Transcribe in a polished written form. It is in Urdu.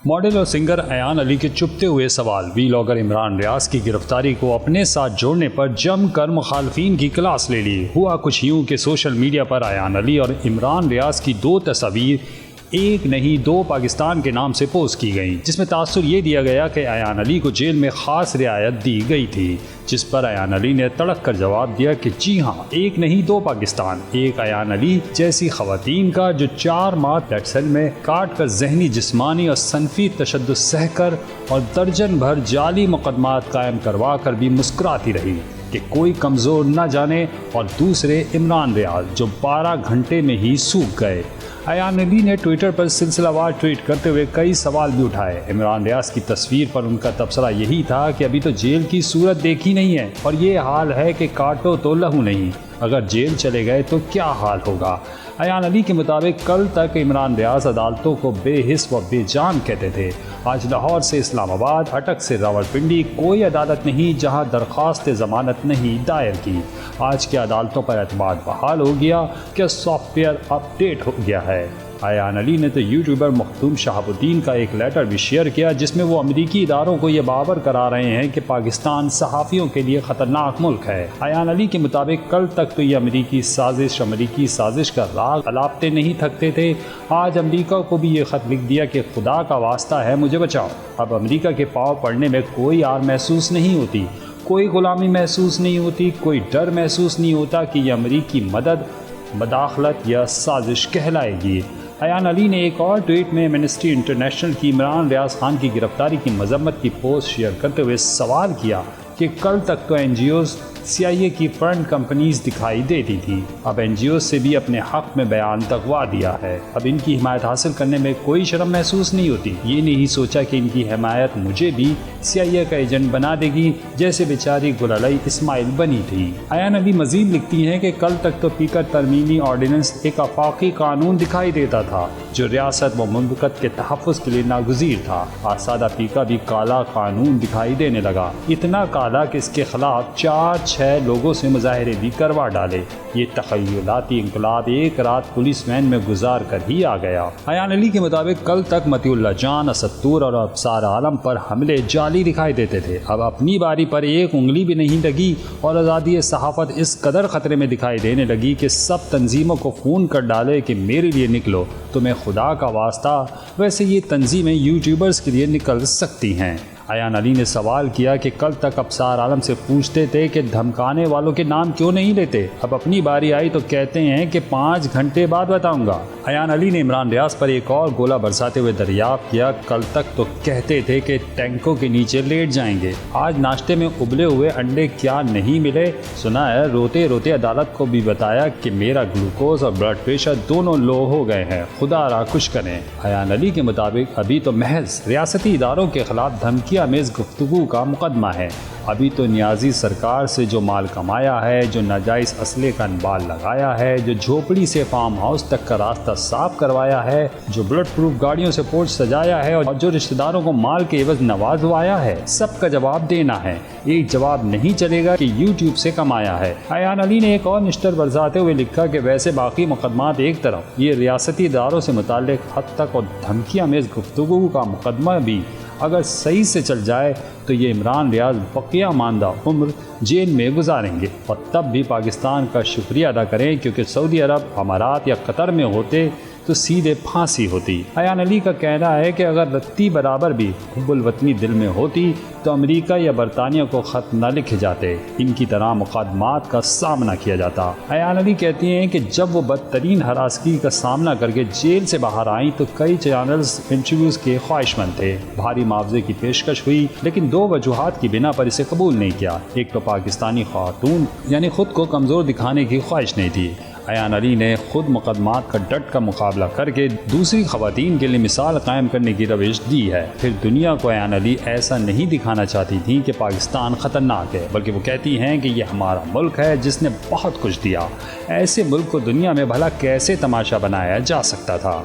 ماڈل اور سنگر ایان علی کے چپتے ہوئے سوال، ویلاگر عمران ریاض کی گرفتاری کو اپنے ساتھ جوڑنے پر جم کر مخالفین کی کلاس لے لی۔ ہوا کچھ یوں کہ سوشل میڈیا پر ایان علی اور عمران ریاض کی دو تصاویر، ایک نہیں دو پاکستان کے نام سے پوسٹ کی گئیں، جس میں تاثر یہ دیا گیا کہ ایان علی کو جیل میں خاص رعایت دی گئی تھی، جس پر ایان علی نے تڑک کر جواب دیا کہ جی ہاں، ایک نہیں دو پاکستان، ایک ایان علی جیسی خواتین کا جو 4 ماہ ڈیڈ سیل میں کاٹ کر ذہنی، جسمانی اور صنفی تشدد سہ کر اور درجن بھر جعلی مقدمات قائم کروا کر بھی مسکراتی رہی کہ کوئی کمزور نہ جانے، اور دوسرے عمران ریاض جو 12 گھنٹے میں ہی سوکھ گئے۔ ایان علی نے ٹویٹر پر سلسلہ وار ٹویٹ کرتے ہوئے کئی سوال بھی اٹھائے۔ عمران ریاض کی تصویر پر ان کا تبصرہ یہی تھا کہ ابھی تو جیل کی صورت دیکھی نہیں ہے اور یہ حال ہے کہ کاٹو تو لہو نہیں، اگر جیل چلے گئے تو کیا حال ہوگا۔ ایان علی کے مطابق کل تک عمران ریاض عدالتوں کو بے حس و بے جان کہتے تھے۔ آج لاہور سے اسلام آباد، اٹک سے راولپنڈی کوئی عدالت نہیں جہاں درخواست ضمانت نہیں دائر کی۔ آج کی عدالتوں پر اعتماد بحال ہو گیا کہ سافٹ ویئر اپ ڈیٹ ہو گیا ہے۔ ایان علی نے تو یوٹیوبر مخدوم شہاب الدین کا ایک لیٹر بھی شیئر کیا، جس میں وہ امریکی اداروں کو یہ باور کرا رہے ہیں کہ پاکستان صحافیوں کے لیے خطرناک ملک ہے۔ ایان علی کے مطابق کل تک تو یہ امریکی سازش کا راگ الاپتے نہیں تھکتے تھے، آج امریکہ کو بھی یہ خط لکھ دیا کہ خدا کا واسطہ ہے مجھے بچاؤ۔ اب امریکہ کے پاؤں پڑنے میں کوئی آر محسوس نہیں ہوتی، کوئی غلامی محسوس نہیں ہوتی، کوئی ڈر محسوس نہیں ہوتا کہ یہ امریکی مدد، مداخلت یا سازش کہلائے گی۔ ایان علی نے ایک اور ٹویٹ میں ایمنسٹی انٹرنیشنل کی عمران ریاض خان کی گرفتاری کی مذمت کی پوسٹ شیئر کرتے ہوئے سوال کیا کہ کل تک تو این جی اوز CIA کی فرنٹ کمپنیز دکھائی دیتی تھی، اب این جی اوز سے بھی اپنے حق میں بیان تکوا دیا ہے، اب ان کی حمایت حاصل کرنے میں کوئی شرم محسوس نہیں ہوتی، یہ نہیں سوچا کہ ان کی حمایت مجھے بھی CIA کا ایجنٹ بنا دے گی جیسے بیچاری گلالئی اسماعیل بنی تھی۔ ایان علی مزید لکھتی ہیں کہ کل تک تو پیکر ترمیمی آرڈیننس ایک آفاقی قانون دکھائی دیتا تھا جو ریاست و مملکت کے تحفظ کے لیے ناگزیر تھا، آج سادہ پیکا بھی کالا قانون دکھائی دینے لگا، اتنا کالا کہ اس کے خلاف 4-6 لوگوں سے مظاہرے بھی کروا ڈالے۔ یہ تخیلاتی انقلاب ایک رات پولیس وین میں گزار کر ہی آ گیا۔ ایان علی کے مطابق کل تک مطیع اللہ جان، اسد طور اور ابصار عالم پر حملے جعلی دکھائی دیتے تھے، اب اپنی باری پر ایک انگلی بھی نہیں لگی اور آزادی صحافت اس قدر خطرے میں دکھائی دینے لگی کہ سب تنظیموں کو فون کر ڈالے کہ میرے لیے نکلو، تمہیں خدا کا واسطہ، ویسے یہ تنظیمیں یوٹیوبرز کے لیے نکل سکتی ہیں۔ ایان علی نے سوال کیا کہ کل تک ابصار عالم سے پوچھتے تھے کہ دھمکانے والوں کے نام کیوں نہیں لیتے، اب اپنی باری آئی تو کہتے ہیں کہ 5 گھنٹے بعد بتاؤں گا۔ ایان علی نے عمران ریاض پر ایک اور گولہ برساتے ہوئے دریافت کیا، کل تک تو کہتے تھے کہ ٹینکوں کے نیچے لیٹ جائیں گے، آج ناشتے میں ابلے ہوئے انڈے کیا نہیں ملے؟ سنا ہے روتے روتے عدالت کو بھی بتایا کہ میرا گلوکوز اور بلڈ پریشر دونوں لو ہو گئے ہیں، خدا را کچھ کریں۔ ایان علی کے مطابق ابھی تو محض ریاستی اداروں کے خلاف دھمکی آمیز گفتگو کا مقدمہ ہے، ابھی تو نیازی سرکار سے جو مال کمایا ہے، جو ناجائز اسلحے کا انبار لگایا ہے، جو جھوپڑی سے فارم ہاؤس تک کا راستہ صاف کروایا ہے، جو بلٹ پروف گاڑیوں سے پورچ سجایا ہے اور جو رشتہ داروں کو مال کے عوض نوازوایا ہے، سب کا جواب دینا ہے۔ ایک جواب نہیں چلے گا کہ یوٹیوب سے کمایا ہے۔ ایان علی نے ایک اور نشتر برساتے ہوئے لکھا کہ ویسے باقی مقدمات ایک طرف، یہ ریاستی اداروں سے متعلق حد تک اور دھمکی آمیز گفتگو کا مقدمہ بھی اگر صحیح سے چل جائے تو یہ عمران ریاض بقیہ ماندہ عمر جیل میں گزاریں گے، اور تب بھی پاکستان کا شکریہ ادا کریں، کیونکہ سعودی عرب، امارات یا قطر میں ہوتے تو سیدھے پھانسی ہوتی۔ ایان علی کا کہنا ہے کہ اگر رتی برابر بھی حب الوطنی دل میں ہوتی تو امریکہ یا برطانیہ کو خط نہ لکھے جاتے، ان کی طرح مقدمات کا سامنا کیا جاتا۔ ایان علی کہتی ہیں کہ جب وہ بدترین ہراسگی کا سامنا کر کے جیل سے باہر آئیں تو کئی چینلز انٹرویوز کے خواہش مند تھے، بھاری معاوضے کی پیشکش ہوئی، لیکن 2 وجوہات کی بنا پر اسے قبول نہیں کیا۔ ایک تو پاکستانی خاتون یعنی خود کو کمزور دکھانے کی خواہش نہیں تھی۔ ایان علی نے خود مقدمات کا ڈٹ کا مقابلہ کر کے دوسری خواتین کے لیے مثال قائم کرنے کی روش دی ہے۔ پھر دنیا کو ایان علی ایسا نہیں دکھانا چاہتی تھیں کہ پاکستان خطرناک ہے، بلکہ وہ کہتی ہیں کہ یہ ہمارا ملک ہے جس نے بہت کچھ دیا، ایسے ملک کو دنیا میں بھلا کیسے تماشا بنایا جا سکتا تھا۔